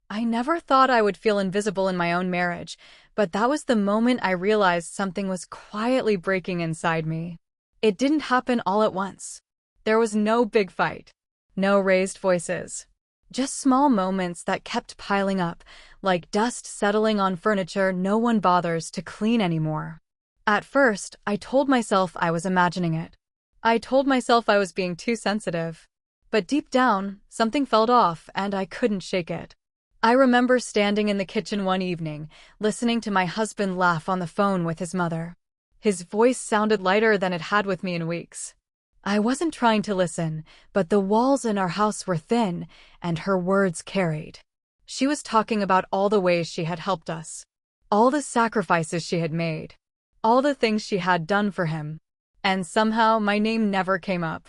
I never thought I would feel invisible in my own marriage, but that was the moment I realized something was quietly breaking inside me. It didn't happen all at once. There was no big fight, no raised voices, just small moments that kept piling up, like dust settling on furniture no one bothers to clean anymore. At first, I told myself I was imagining it. I told myself I was being too sensitive. But deep down, something felt off and I couldn't shake it. I remember standing in the kitchen one evening, listening to my husband laugh on the phone with his mother. His voice sounded lighter than it had with me in weeks. I wasn't trying to listen, but the walls in our house were thin, and her words carried. She was talking about all the ways she had helped us, all the sacrifices she had made, all the things she had done for him. And somehow my name never came up.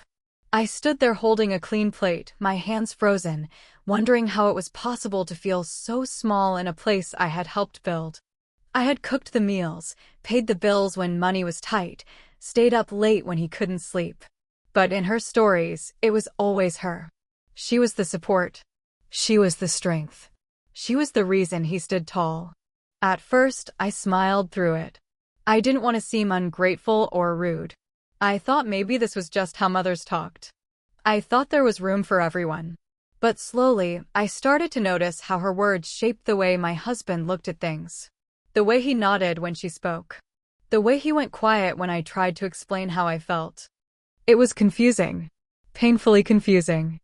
I stood there holding a clean plate, my hands frozen, wondering how it was possible to feel so small in a place I had helped build. I had cooked the meals, paid the bills when money was tight, stayed up late when he couldn't sleep. But in her stories, it was always her. She was the support. She was the strength. She was the reason he stood tall. At first, I smiled through it. I didn't want to seem ungrateful or rude. I thought maybe this was just how mothers talked. I thought there was room for everyone. But slowly, I started to notice how her words shaped the way my husband looked at things. The way he nodded when she spoke. The way he went quiet when I tried to explain how I felt. It was confusing. Painfully confusing.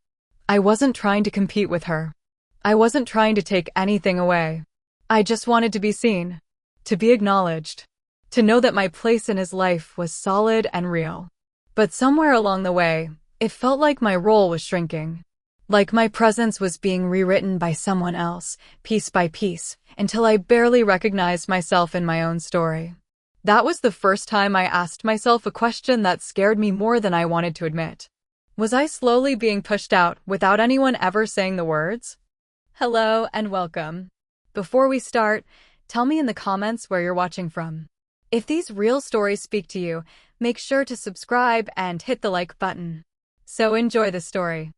I wasn't trying to compete with her. I wasn't trying to take anything away. I just wanted to be seen. To be acknowledged. To know that my place in his life was solid and real. But somewhere along the way, it felt like my role was shrinking. Like my presence was being rewritten by someone else, piece by piece, until I barely recognized myself in my own story. That was the first time I asked myself a question that scared me more than I wanted to admit. Was I slowly being pushed out without anyone ever saying the words? Hello and welcome. Before we start, tell me in the comments where you're watching from. If these real stories speak to you, make sure to subscribe and hit the like button. So enjoy the story.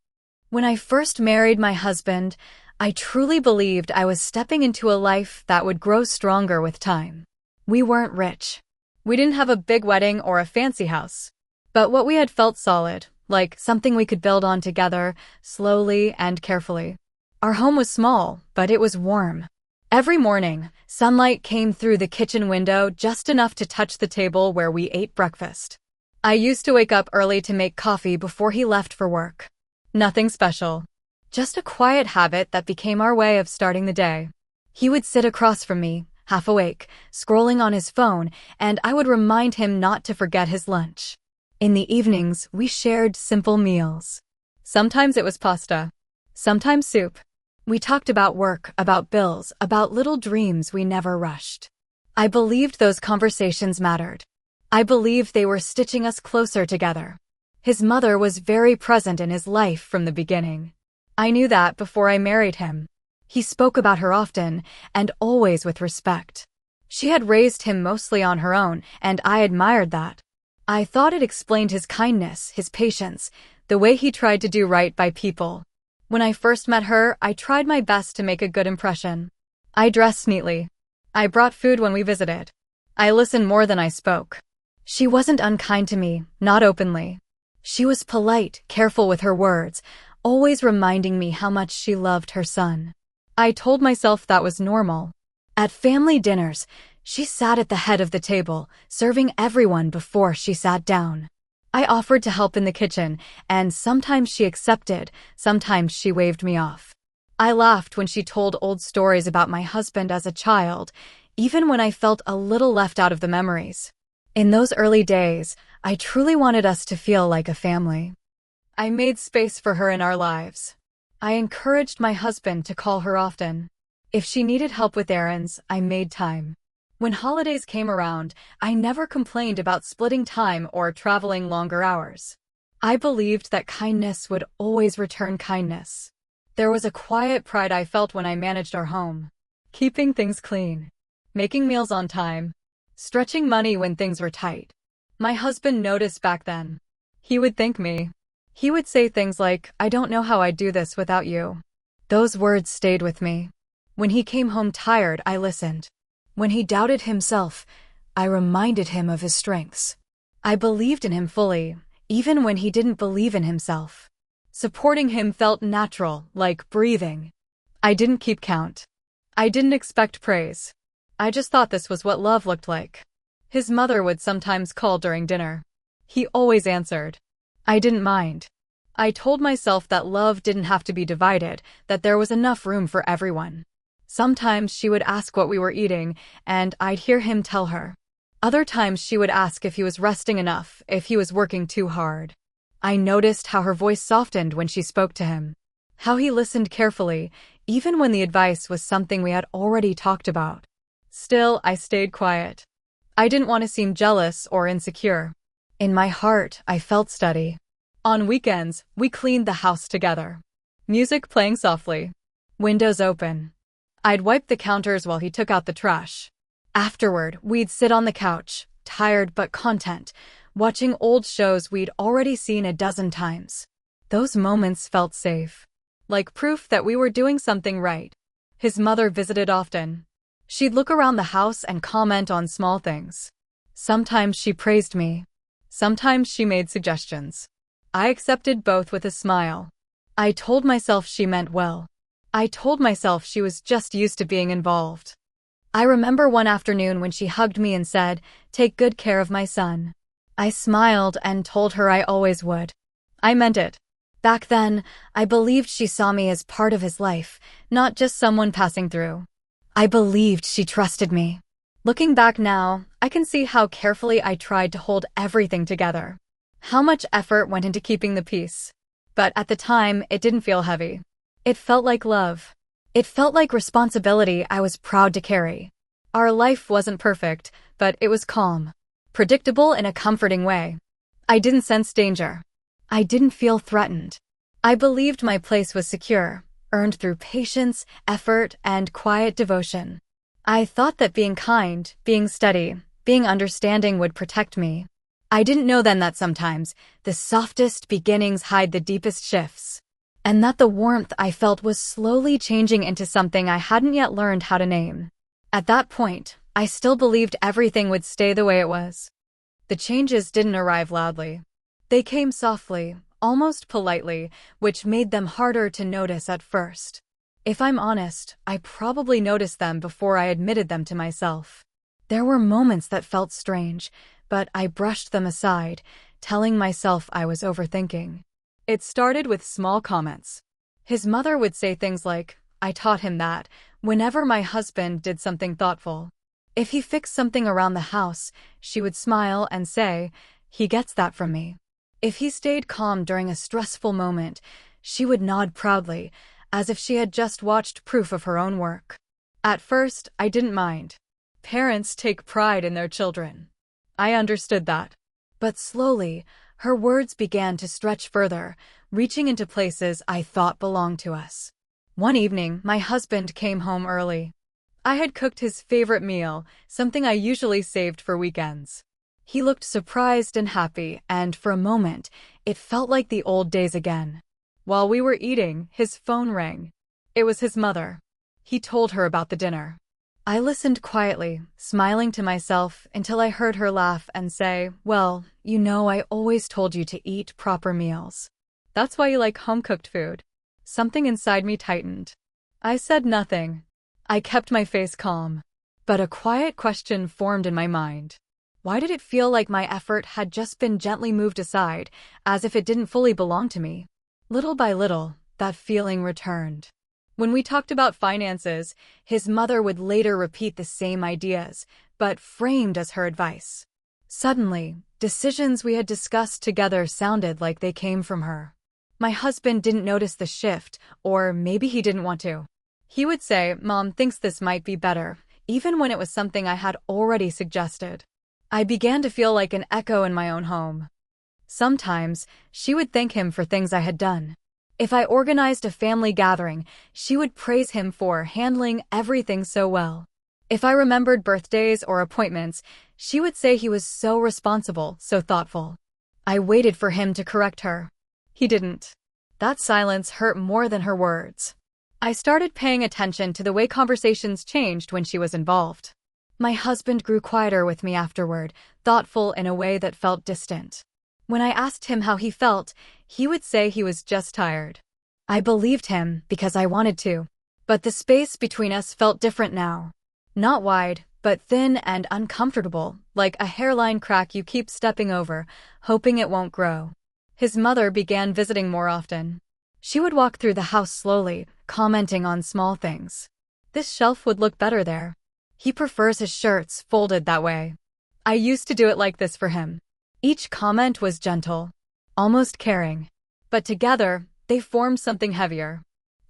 When I first married my husband, I truly believed I was stepping into a life that would grow stronger with time. We weren't rich. We didn't have a big wedding or a fancy house. But what we had felt solid, like something we could build on together, slowly and carefully. Our home was small, but it was warm. Every morning, sunlight came through the kitchen window just enough to touch the table where we ate breakfast. I used to wake up early to make coffee before he left for work. Nothing special. Just a quiet habit that became our way of starting the day. He would sit across from me, half awake, scrolling on his phone, and I would remind him not to forget his lunch. In the evenings, we shared simple meals. Sometimes it was pasta. Sometimes soup. We talked about work, about bills, about little dreams we never rushed. I believed those conversations mattered. I believed they were stitching us closer together. His mother was very present in his life from the beginning. I knew that before I married him. He spoke about her often, and always with respect. She had raised him mostly on her own, and I admired that. I thought it explained his kindness, his patience, the way he tried to do right by people. When I first met her, I tried my best to make a good impression. I dressed neatly. I brought food when we visited. I listened more than I spoke. She wasn't unkind to me, not openly. She was polite, careful with her words, always reminding me how much she loved her son. I told myself that was normal. At family dinners, she sat at the head of the table, serving everyone before she sat down. I offered to help in the kitchen, and sometimes she accepted, sometimes she waved me off. I laughed when she told old stories about my husband as a child, even when I felt a little left out of the memories. In those early days, I truly wanted us to feel like a family. I made space for her in our lives. I encouraged my husband to call her often. If she needed help with errands, I made time. When holidays came around, I never complained about splitting time or traveling longer hours. I believed that kindness would always return kindness. There was a quiet pride I felt when I managed our home. Keeping things clean. Making meals on time. Stretching money when things were tight. My husband noticed back then. He would thank me. He would say things like, "I don't know how I'd do this without you." Those words stayed with me. When he came home tired, I listened. When he doubted himself, I reminded him of his strengths. I believed in him fully, even when he didn't believe in himself. Supporting him felt natural, like breathing. I didn't keep count. I didn't expect praise. I just thought this was what love looked like. His mother would sometimes call during dinner. He always answered. I didn't mind. I told myself that love didn't have to be divided, that there was enough room for everyone. Sometimes she would ask what we were eating, and I'd hear him tell her. Other times she would ask if he was resting enough, if he was working too hard. I noticed how her voice softened when she spoke to him. How he listened carefully, even when the advice was something we had already talked about. Still, I stayed quiet. I didn't want to seem jealous or insecure. In my heart, I felt steady. On weekends, we cleaned the house together. Music playing softly. Windows open. I'd wipe the counters while he took out the trash. Afterward, we'd sit on the couch, tired but content, watching old shows we'd already seen a dozen times. Those moments felt safe. Like proof that we were doing something right. His mother visited often. She'd look around the house and comment on small things. Sometimes she praised me. Sometimes she made suggestions. I accepted both with a smile. I told myself she meant well. I told myself she was just used to being involved. I remember one afternoon when she hugged me and said, "Take good care of my son." I smiled and told her I always would. I meant it. Back then, I believed she saw me as part of his life, not just someone passing through. I believed she trusted me. Looking back now, I can see how carefully I tried to hold everything together. How much effort went into keeping the peace. But at the time, it didn't feel heavy. It felt like love. It felt like responsibility I was proud to carry. Our life wasn't perfect, but it was calm. Predictable in a comforting way. I didn't sense danger. I didn't feel threatened. I believed my place was secure, earned through patience, effort, and quiet devotion. I thought that being kind, being steady, being understanding would protect me. I didn't know then that sometimes the softest beginnings hide the deepest shifts, and that the warmth I felt was slowly changing into something I hadn't yet learned how to name. At that point, I still believed everything would stay the way it was. The changes didn't arrive loudly. They came softly, almost politely, which made them harder to notice at first. If I'm honest, I probably noticed them before I admitted them to myself. There were moments that felt strange, but I brushed them aside, telling myself I was overthinking. It started with small comments. His mother would say things like, "I taught him that," whenever my husband did something thoughtful. If he fixed something around the house, she would smile and say, "He gets that from me." If he stayed calm during a stressful moment, she would nod proudly, as if she had just watched proof of her own work. At first, I didn't mind. Parents take pride in their children. I understood that. But slowly, her words began to stretch further, reaching into places I thought belonged to us. One evening, my husband came home early. I had cooked his favorite meal, something I usually saved for weekends. He looked surprised and happy, and for a moment, it felt like the old days again. While we were eating, his phone rang. It was his mother. He told her about the dinner. I listened quietly, smiling to myself until I heard her laugh and say, "Well, you know I always told you to eat proper meals. That's why you like home-cooked food." Something inside me tightened. I said nothing. I kept my face calm. But a quiet question formed in my mind. Why did it feel like my effort had just been gently moved aside, as if it didn't fully belong to me? Little by little, that feeling returned. When we talked about finances, his mother would later repeat the same ideas, but framed as her advice. Suddenly, decisions we had discussed together sounded like they came from her. My husband didn't notice the shift, or maybe he didn't want to. He would say, "Mom thinks this might be better," even when it was something I had already suggested. I began to feel like an echo in my own home. Sometimes, she would thank him for things I had done. If I organized a family gathering, she would praise him for handling everything so well. If I remembered birthdays or appointments, she would say he was so responsible, so thoughtful. I waited for him to correct her. He didn't. That silence hurt more than her words. I started paying attention to the way conversations changed when she was involved. My husband grew quieter with me afterward, thoughtful in a way that felt distant. When I asked him how he felt, he would say he was just tired. I believed him because I wanted to. But the space between us felt different now. Not wide, but thin and uncomfortable, like a hairline crack you keep stepping over, hoping it won't grow. His mother began visiting more often. She would walk through the house slowly, commenting on small things. This shelf would look better there. He prefers his shirts folded that way. I used to do it like this for him. Each comment was gentle, almost caring. But together, they formed something heavier.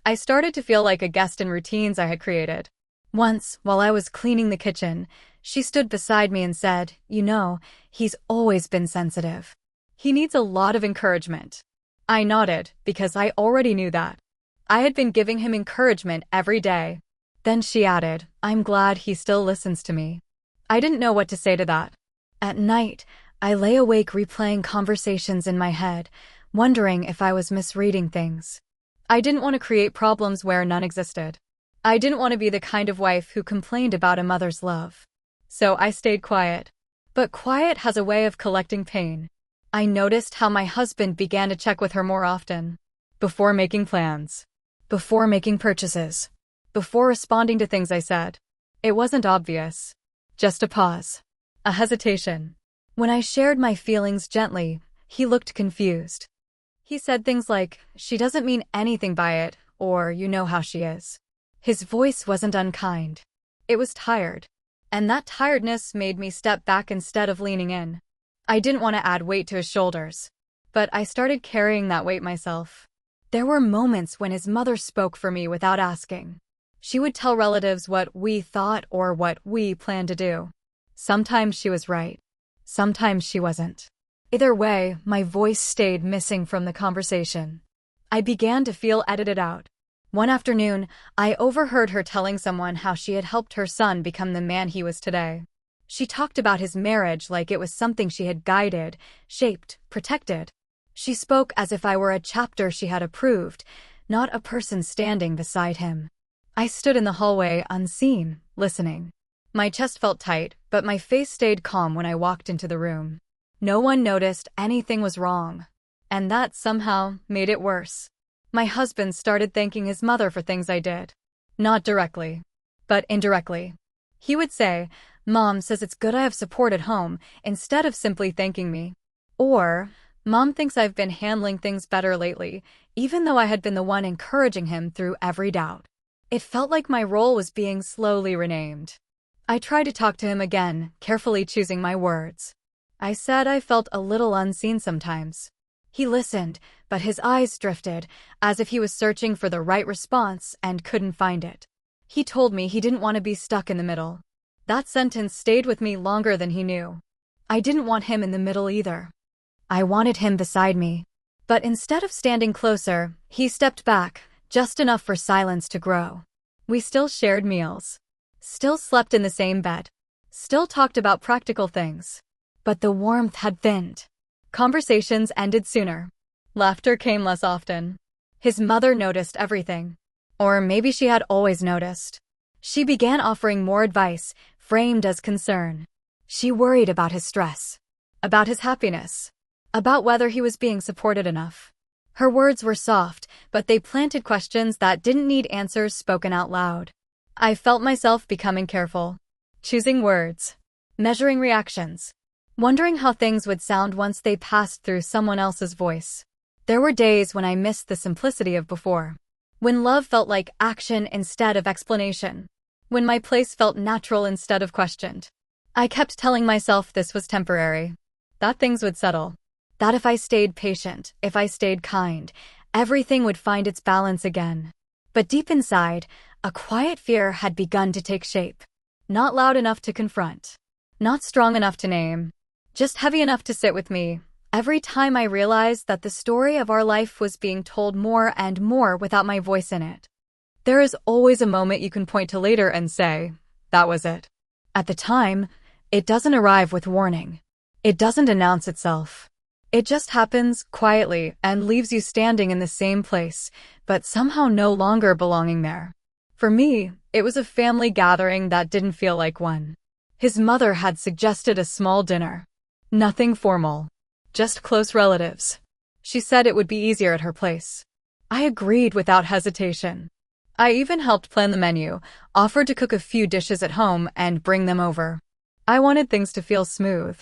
I started to feel like a guest in routines I had created. Once, while I was cleaning the kitchen, she stood beside me and said, "You know, he's always been sensitive. He needs a lot of encouragement." I nodded, because I already knew that. I had been giving him encouragement every day. Then she added, "I'm glad he still listens to me." I didn't know what to say to that. At night, I lay awake replaying conversations in my head, wondering if I was misreading things. I didn't want to create problems where none existed. I didn't want to be the kind of wife who complained about a mother's love. So I stayed quiet. But quiet has a way of collecting pain. I noticed how my husband began to check with her more often. Before making plans. Before making purchases. Before responding to things I said. It wasn't obvious. Just a pause. A hesitation. When I shared my feelings gently, he looked confused. He said things like, "She doesn't mean anything by it," or "You know how she is." His voice wasn't unkind. It was tired. And that tiredness made me step back instead of leaning in. I didn't want to add weight to his shoulders. But I started carrying that weight myself. There were moments when his mother spoke for me without asking. She would tell relatives what we thought or what we planned to do. Sometimes she was right. Sometimes she wasn't. Either way, my voice stayed missing from the conversation. I began to feel edited out. One afternoon, I overheard her telling someone how she had helped her son become the man he was today. She talked about his marriage like it was something she had guided, shaped, protected. She spoke as if I were a chapter she had approved, not a person standing beside him. I stood in the hallway, unseen, listening. My chest felt tight, but my face stayed calm when I walked into the room. No one noticed anything was wrong. And that somehow made it worse. My husband started thanking his mother for things I did. Not directly, but indirectly. He would say, "Mom says it's good I have support at home," instead of simply thanking me. Or, "Mom thinks I've been handling things better lately," even though I had been the one encouraging him through every doubt. It felt like my role was being slowly renamed. I tried to talk to him again, carefully choosing my words. I said I felt a little unseen sometimes. He listened, but his eyes drifted, as if he was searching for the right response and couldn't find it. He told me he didn't want to be stuck in the middle. That sentence stayed with me longer than he knew. I didn't want him in the middle either. I wanted him beside me. But instead of standing closer, he stepped back, just enough for silence to grow. We still shared meals. Still slept in the same bed. Still talked about practical things. But the warmth had thinned. Conversations ended sooner. Laughter came less often. His mother noticed everything. Or maybe she had always noticed. She began offering more advice, framed as concern. She worried about his stress. About his happiness. About whether he was being supported enough. Her words were soft, but they planted questions that didn't need answers spoken out loud. I felt myself becoming careful. Choosing words. Measuring reactions. Wondering how things would sound once they passed through someone else's voice. There were days when I missed the simplicity of before. When love felt like action instead of explanation. When my place felt natural instead of questioned. I kept telling myself this was temporary. That things would settle. That if I stayed patient, if I stayed kind, everything would find its balance again. But deep inside, a quiet fear had begun to take shape. Not loud enough to confront. Not strong enough to name. Just heavy enough to sit with me, every time I realized that the story of our life was being told more and more without my voice in it. There is always a moment you can point to later and say, that was it. At the time, it doesn't arrive with warning. It doesn't announce itself. It just happens quietly and leaves you standing in the same place, but somehow no longer belonging there. For me, it was a family gathering that didn't feel like one. His mother had suggested a small dinner. Nothing formal, just close relatives. She said it would be easier at her place. I agreed without hesitation. I even helped plan the menu, offered to cook a few dishes at home and bring them over. I wanted things to feel smooth,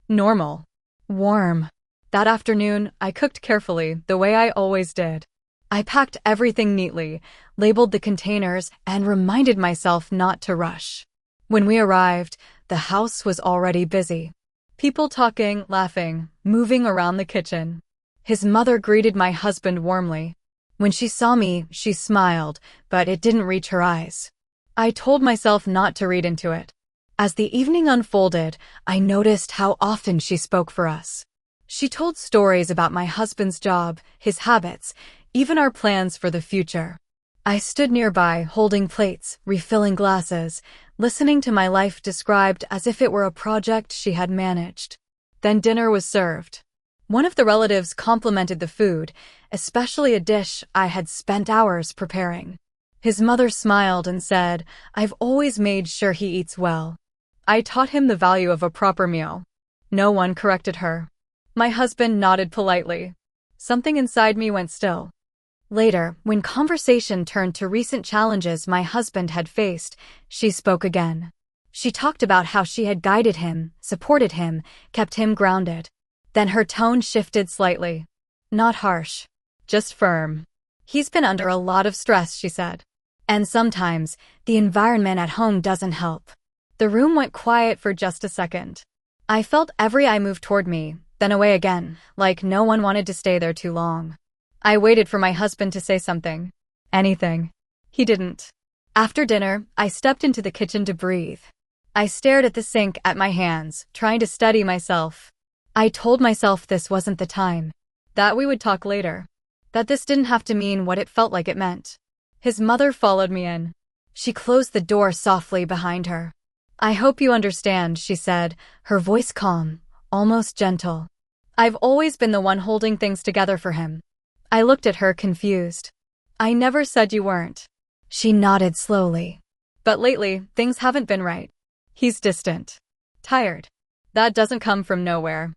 normal, warm. That afternoon, I cooked carefully, the way I always did. I packed everything neatly, labeled the containers, and reminded myself not to rush. When we arrived, the house was already busy. People talking, laughing, moving around the kitchen. His mother greeted my husband warmly. When she saw me, she smiled, but it didn't reach her eyes. I told myself not to read into it. As the evening unfolded, I noticed how often she spoke for us. She told stories about my husband's job, his habits, even our plans for the future. I stood nearby, holding plates, refilling glasses, listening to my life described as if it were a project she had managed. Then dinner was served. One of the relatives complimented the food, especially a dish I had spent hours preparing. His mother smiled and said, "I've always made sure he eats well." I taught him the value of a proper meal. No one corrected her. My husband nodded politely. Something inside me went still. Later, when conversation turned to recent challenges my husband had faced, she spoke again. She talked about how she had guided him, supported him, kept him grounded. Then her tone shifted slightly. Not harsh, just firm. "He's been under a lot of stress," she said. "And sometimes, the environment at home doesn't help." The room went quiet for just a second. I felt every eye move toward me, then away again, like no one wanted to stay there too long. I waited for my husband to say something. Anything. He didn't. After dinner, I stepped into the kitchen to breathe. I stared at the sink, at my hands, trying to steady myself. I told myself this wasn't the time. That we would talk later. That this didn't have to mean what it felt like it meant. His mother followed me in. She closed the door softly behind her. "I hope you understand," she said, her voice calm, almost gentle. "I've always been the one holding things together for him." I looked at her confused. "I never said you weren't." She nodded slowly. "But lately, things haven't been right. He's distant. Tired. That doesn't come from nowhere."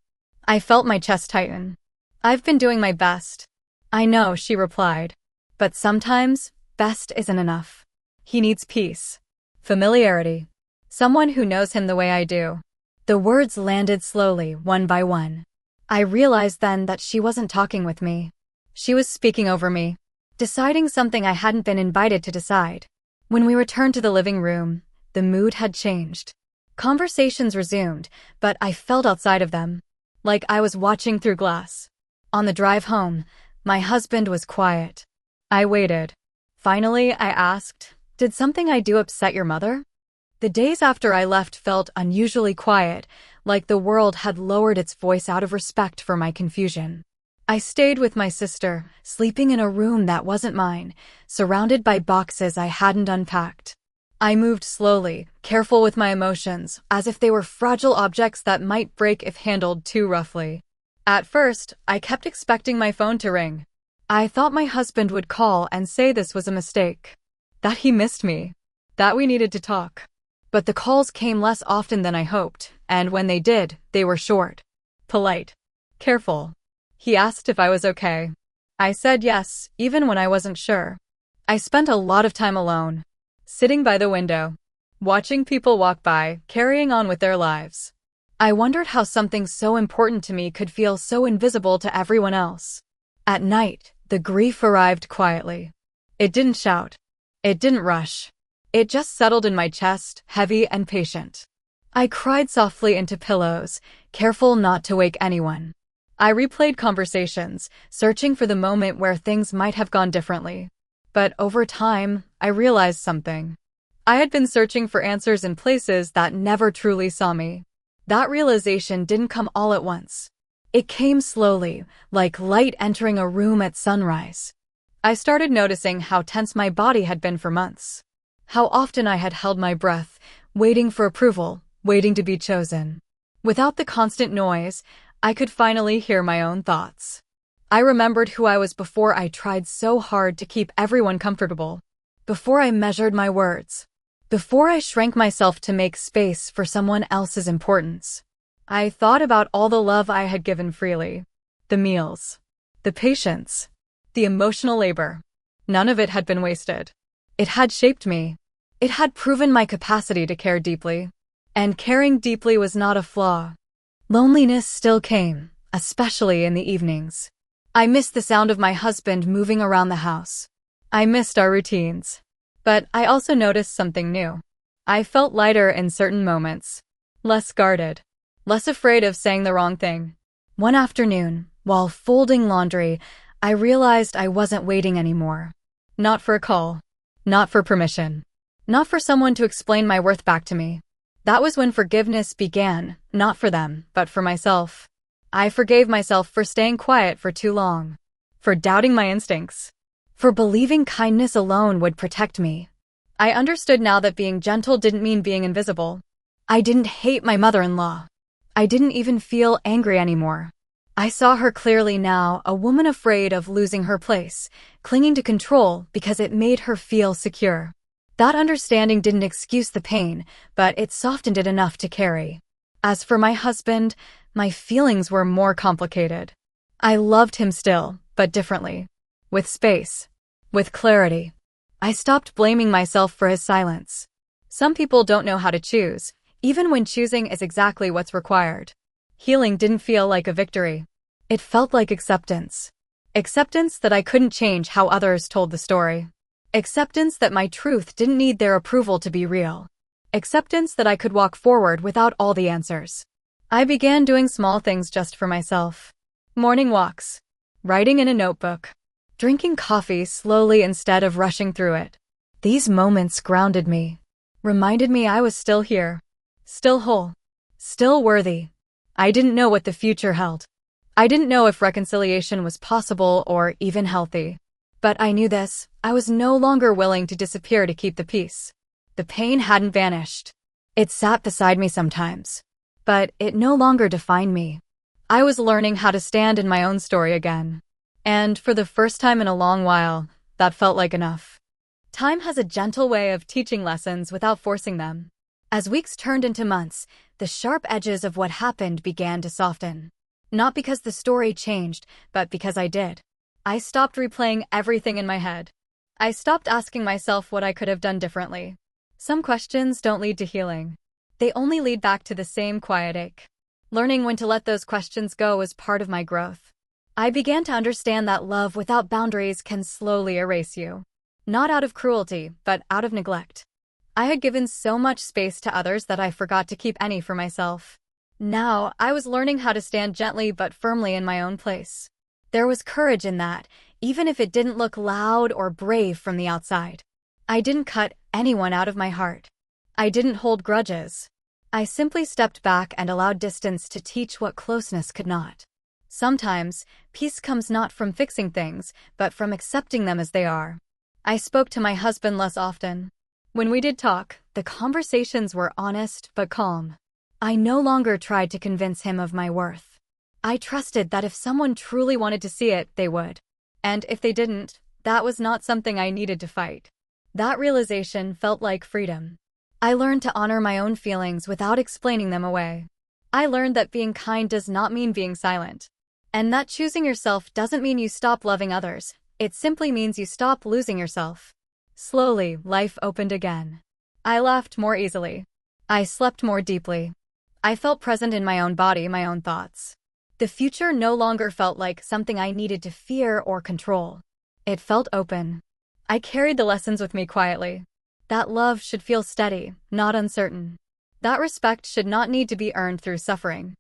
I felt my chest tighten. "I've been doing my best." "I know," she replied. "But sometimes, best isn't enough. He needs peace. Familiarity. Someone who knows him the way I do." The words landed slowly, one by one. I realized then that she wasn't talking with me. She was speaking over me, deciding something I hadn't been invited to decide. When we returned to the living room, the mood had changed. Conversations resumed, but I felt outside of them, like I was watching through glass. On the drive home, my husband was quiet. I waited. Finally, I asked, "Did something I do upset your mother?" The days after I left felt unusually quiet, like the world had lowered its voice out of respect for my confusion. I stayed with my sister, sleeping in a room that wasn't mine, surrounded by boxes I hadn't unpacked. I moved slowly, careful with my emotions, as if they were fragile objects that might break if handled too roughly. At first, I kept expecting my phone to ring. I thought my husband would call and say this was a mistake, that he missed me, that we needed to talk. But the calls came less often than I hoped, and when they did, they were short, polite, careful. He asked if I was okay. I said yes, even when I wasn't sure. I spent a lot of time alone, sitting by the window, watching people walk by, carrying on with their lives. I wondered how something so important to me could feel so invisible to everyone else. At night, the grief arrived quietly. It didn't shout. It didn't rush. It just settled in my chest, heavy and patient. I cried softly into pillows, careful not to wake anyone. I replayed conversations, searching for the moment where things might have gone differently. But over time, I realized something. I had been searching for answers in places that never truly saw me. That realization didn't come all at once. It came slowly, like light entering a room at sunrise. I started noticing how tense my body had been for months. How often I had held my breath, waiting for approval, waiting to be chosen. Without the constant noise, I could finally hear my own thoughts. I remembered who I was before I tried so hard to keep everyone comfortable. Before I measured my words. Before I shrank myself to make space for someone else's importance. I thought about all the love I had given freely. The meals. The patience. The emotional labor. None of it had been wasted. It had shaped me. It had proven my capacity to care deeply. And caring deeply was not a flaw. Loneliness still came, especially in the evenings. I missed the sound of my husband moving around the house. I missed our routines. But I also noticed something new. I felt lighter in certain moments. Less guarded. Less afraid of saying the wrong thing. One afternoon, while folding laundry, I realized I wasn't waiting anymore. Not for a call. Not for permission. Not for someone to explain my worth back to me. That was when forgiveness began, not for them, but for myself. I forgave myself for staying quiet for too long. For doubting my instincts. For believing kindness alone would protect me. I understood now that being gentle didn't mean being invisible. I didn't hate my mother-in-law. I didn't even feel angry anymore. I saw her clearly now, a woman afraid of losing her place, clinging to control because it made her feel secure. That understanding didn't excuse the pain, but it softened it enough to carry. As for my husband, my feelings were more complicated. I loved him still, but differently. With space. With clarity. I stopped blaming myself for his silence. Some people don't know how to choose, even when choosing is exactly what's required. Healing didn't feel like a victory. It felt like acceptance. Acceptance that I couldn't change how others told the story. Acceptance that my truth didn't need their approval to be real. Acceptance that I could walk forward without all the answers. I began doing small things just for myself. Morning walks. Writing in a notebook. Drinking coffee slowly instead of rushing through it. These moments grounded me. Reminded me I was still here. Still whole. Still worthy. I didn't know what the future held. I didn't know if reconciliation was possible or even healthy. But I knew this, I was no longer willing to disappear to keep the peace. The pain hadn't vanished. It sat beside me sometimes. But it no longer defined me. I was learning how to stand in my own story again. And for the first time in a long while, that felt like enough. Time has a gentle way of teaching lessons without forcing them. As weeks turned into months, the sharp edges of what happened began to soften. Not because the story changed, but because I did. I stopped replaying everything in my head. I stopped asking myself what I could have done differently. Some questions don't lead to healing. They only lead back to the same quiet ache. Learning when to let those questions go was part of my growth. I began to understand that love without boundaries can slowly erase you. Not out of cruelty, but out of neglect. I had given so much space to others that I forgot to keep any for myself. Now, I was learning how to stand gently but firmly in my own place. There was courage in that, even if it didn't look loud or brave from the outside. I didn't cut anyone out of my heart. I didn't hold grudges. I simply stepped back and allowed distance to teach what closeness could not. Sometimes, peace comes not from fixing things, but from accepting them as they are. I spoke to my husband less often. When we did talk, the conversations were honest but calm. I no longer tried to convince him of my worth. I trusted that if someone truly wanted to see it, they would. And if they didn't, that was not something I needed to fight. That realization felt like freedom. I learned to honor my own feelings without explaining them away. I learned that being kind does not mean being silent. And that choosing yourself doesn't mean you stop loving others. It simply means you stop losing yourself. Slowly, life opened again. I laughed more easily. I slept more deeply. I felt present in my own body, my own thoughts. The future no longer felt like something I needed to fear or control. It felt open. I carried the lessons with me quietly. That love should feel steady, not uncertain. That respect should not need to be earned through suffering.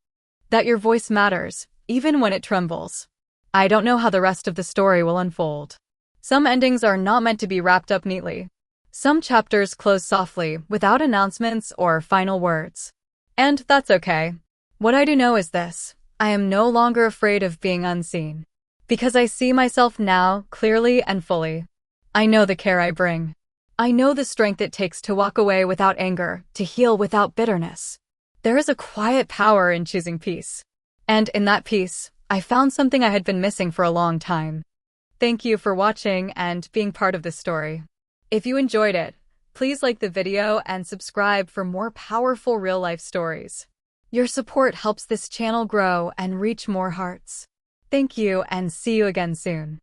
That your voice matters, even when it trembles. I don't know how the rest of the story will unfold. Some endings are not meant to be wrapped up neatly. Some chapters close softly, without announcements or final words. And that's okay. What I do know is this. I am no longer afraid of being unseen. Because I see myself now, clearly and fully. I know the care I bring. I know the strength it takes to walk away without anger, to heal without bitterness. There is a quiet power in choosing peace. And in that peace, I found something I had been missing for a long time. Thank you for watching and being part of this story. If you enjoyed it, please like the video and subscribe for more powerful real-life stories. Your support helps this channel grow and reach more hearts. Thank you and see you again soon.